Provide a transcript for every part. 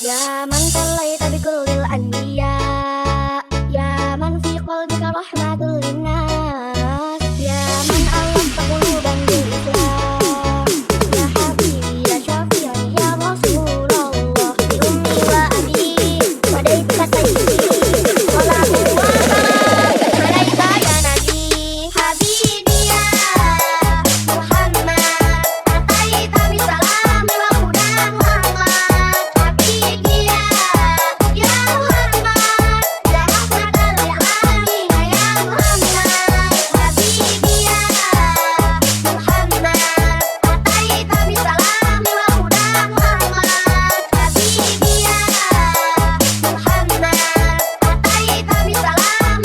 يا من صليت بكل الأنبياء، يا من في قلبك رحمة للناس، يا من ألفت قلوبا بالإسلام، يا حبيبي يا شفيعي يا رسول الله، بأمي وأبي فديتك سيدي، صلاة وسلام عليك يا نبي. حبيبي يا محمد أتيت بالسلام وهدى ورحمة، حبيبي يا محمد يا رحمة للعالمين يا محمد، حبيبي يا محمد أتيت بالسلام وهدى ورحمة، حبيبي يا محمد أتيت بالسلام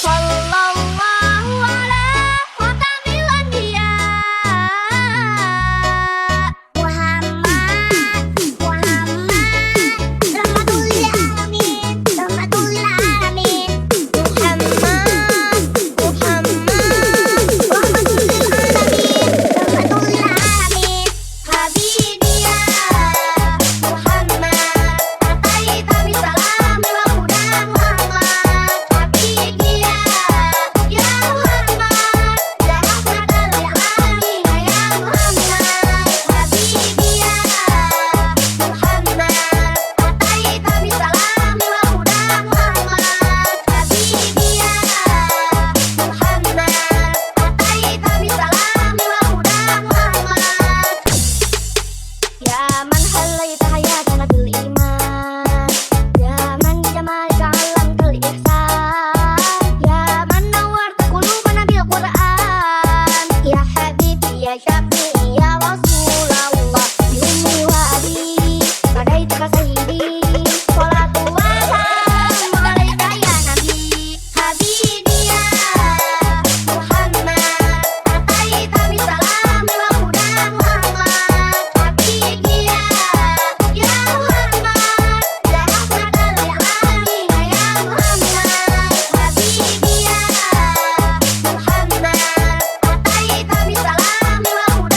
Sallallahu ala khatamil anbiya Muhammad rahmatul lil alamin rahmatul lil alamin Muhammad rahmatul lil alamin habibi ya Muhammad ataita bisalam wa hudan wa rahmat habibi ya Muhammad ya rahmatan lil alamin ya Muhammad habibi ya Muhammad ataita bisalam wa hudan wa rahmat habibi ya Muhammad ataita bisalam wa hudan wa rahmat يا من حليت حياتنا بالإيمان، يا من بجمالك علمت الإحسان، يا من نورت قلوبنا بالقرآن، يا حبيبي يا شفيعي يا رسول الله، بأمي وأبي فديتك سيدي، صلاة وسلام عليك يا نبي. حبيبي يا محمد أتيت بالسلام وهدى ورحمة، حبيبي يا محمد يا رحمة للعالمين يا محمد، حبيبي يا محمد أتيت بالسلام وهدى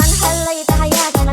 من حليت حياتنا